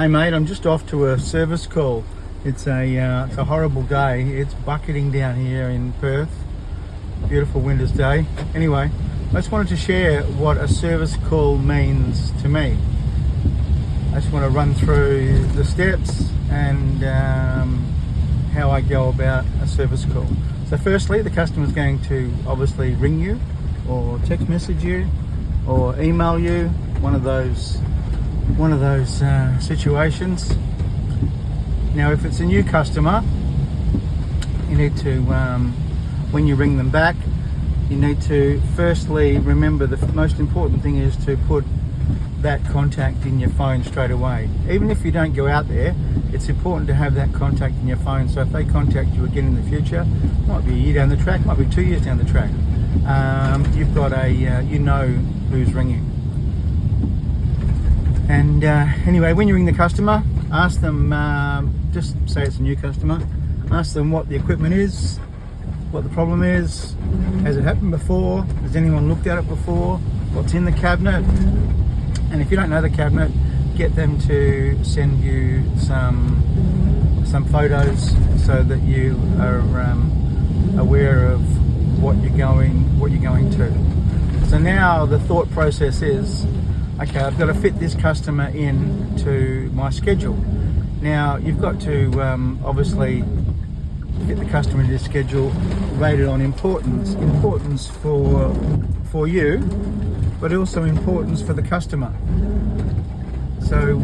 Hey mate, I'm just off to a service call. It's a horrible day. It's bucketing down here in Perth. Beautiful winter's day. Anyway, I just wanted to share what a service call means to me. I just want to run through the steps and how I go about a service call. So firstly, the customer's going to obviously ring you or text message you or email you, one of those situations. Now if it's a new customer, you need to when you ring them back, you need to firstly remember the most important thing is to put that contact in your phone straight away. Even if you don't go out there, it's important to have that contact in your phone, so if they contact you again in the future, might be a year down the track, might be 2 years down the track, you've got you know who's ringing. And anyway, when you ring the customer, ask them, just say it's a new customer, ask them what the equipment is, what the problem is, has it happened before, has anyone looked at it before, what's in the cabinet, and if you don't know the cabinet, get them to send you some photos so that you are aware of what you're going to. So now the thought process is, okay, I've got to fit this customer into my schedule. Now you've got to obviously fit the customer into your schedule, rated on importance for you, but also importance for the customer. So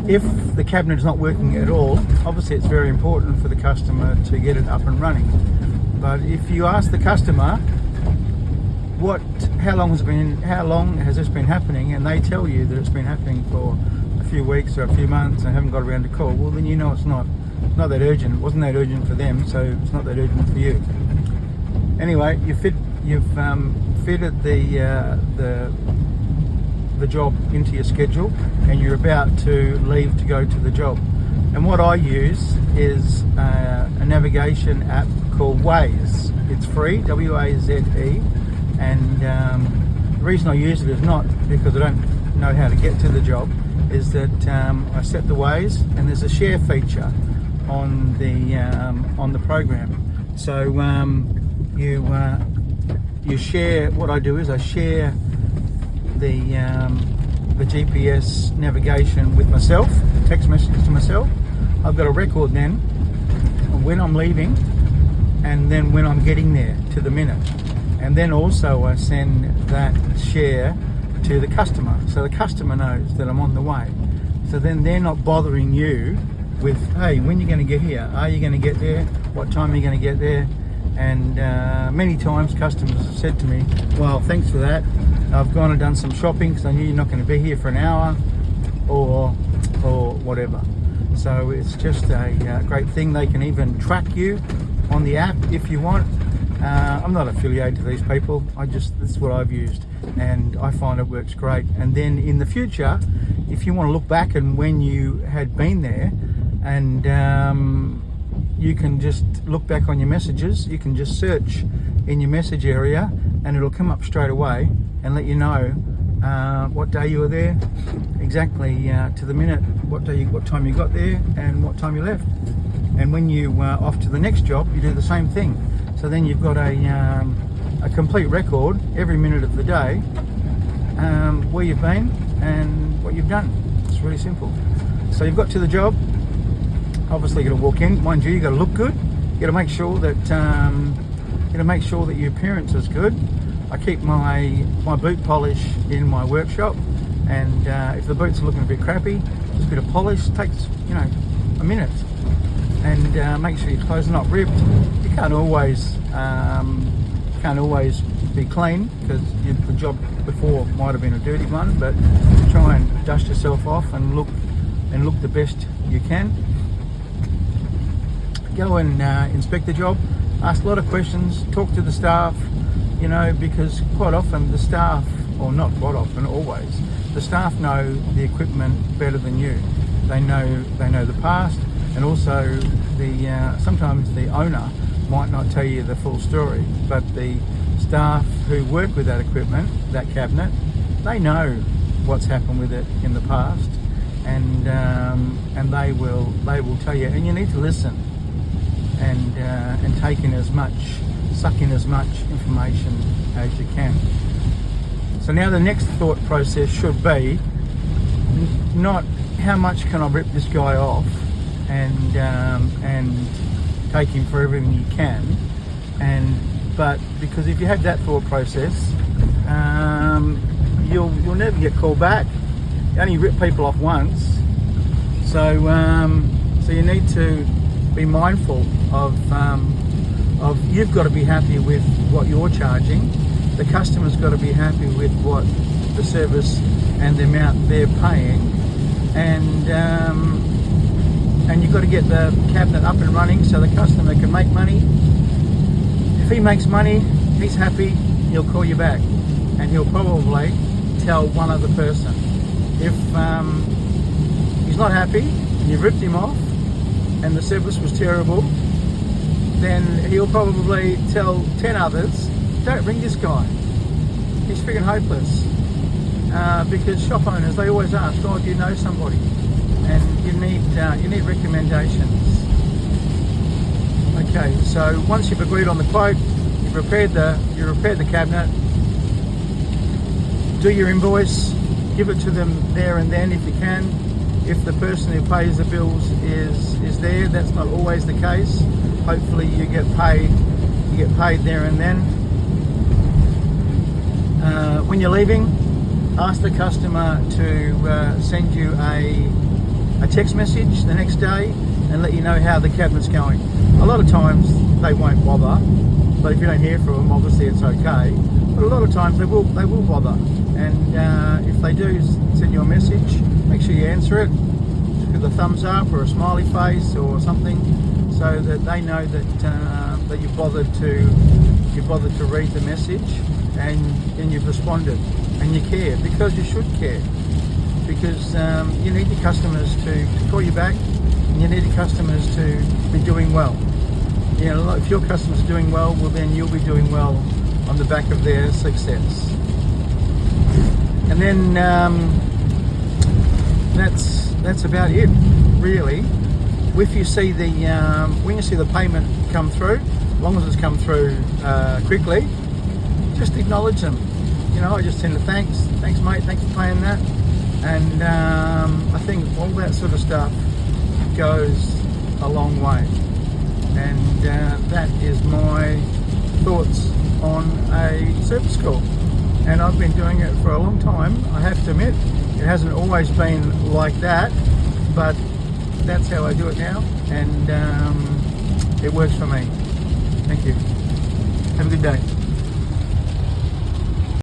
if the cabinet is not working at all, obviously it's very important for the customer to get it up and running. But if you ask the customer, how long has this been happening, and they tell you that it's been happening for a few weeks or a few months and haven't got around to call, well then you know it's not that urgent. It wasn't that urgent for them, so it's not that urgent for you. Anyway, you've fitted the job into your schedule and you're about to leave to go to the job. And what I use is a navigation app called Waze. It's free, W-A-Z-E. And the reason I use it is not because I don't know how to get to the job, is that I set the Waze and there's a share feature on the program. So you share. What I do is I share the GPS navigation with myself, text messages to myself. I've got a record then of when I'm leaving and then when I'm getting there to the minute. And then also I send that share to the customer, so the customer knows that I'm on the way. So then they're not bothering you with, hey, when are you going to get here? Are you going to get there? What time are you going to get there? And many times customers have said to me, well, thanks for that. I've gone and done some shopping because I knew you're not going to be here for an hour or whatever. So it's just a great thing. They can even track you on the app if you want. I'm not affiliated to these people. This is what I've used and I find it works great. And then in the future, if you want to look back and when you had been there, and you can just look back on your messages, you can just search in your message area and it'll come up straight away and let you know what day you were there, exactly to the minute, what time you got there and what time you left. And when you off to the next job, you do the same thing. So then you've got a complete record every minute of the day, where you've been and what you've done. It's really simple. So you've got to the job. Obviously you've got to walk in. Mind you, you've got to look good. You've got to make sure that your appearance is good. I keep my boot polish in my workshop, and if the boots are looking a bit crappy, just a bit of polish takes a minute. And make sure your clothes are not ripped. You can't always be clean because the job before might have been a dirty one, but try and dust yourself off and look the best you can. Go and inspect the job, ask a lot of questions, talk to the staff, because quite often the staff, or not quite often, always, the staff know the equipment better than you. They know the past, and also sometimes the owner might not tell you the full story, but the staff who work with that equipment, that cabinet, they know what's happened with it in the past, and they will tell you. And you need to listen and suck in as much information as you can. So now the next thought process should be not how much can I rip this guy off and take him for everything you can, but because if you have that thought process, you'll never get called back. You only rip people off once, so you need to be mindful of you've got to be happy with what you're charging. The customer's got to be happy with what the service and the amount they're paying, and you've got to get the cabinet up and running so the customer can make money. If he makes money, he's happy, he'll call you back, and he'll probably tell one other person. If he's not happy and you've ripped him off and the service was terrible, then he'll probably tell 10 others, don't ring this guy, he's friggin' hopeless. Because shop owners, they always ask, oh, do you know somebody? And you need recommendations. Okay, so once you've agreed on the quote, you've repaired the cabinet, do your invoice, give it to them there and then if you can. If the person who pays the bills is there, that's not always the case. Hopefully you get paid there and then. When you're leaving, ask the customer to send you a text message the next day and let you know how the cabinet's going. A lot of times they won't bother, but if you don't hear from them, obviously it's okay. But a lot of times they will bother, and if they do send you a message, make sure you answer it with a thumbs up or a smiley face or something, so that they know that you've bothered to read the message and you've responded and you care, because you should care, because you need your customers to call you back, and you need your customers to be doing well. You know, if your customers are doing well, then you'll be doing well on the back of their success. And then that's about it, really. If you see when you see the payment come through, as long as it's come through quickly, just acknowledge them. You know, I just send a thanks mate, thanks for paying that. And I think all that sort of stuff goes a long way. And that is my thoughts on a service call. And I've been doing it for a long time, I have to admit. It hasn't always been like that, but that's how I do it now, and it works for me. Thank you. Have a good day.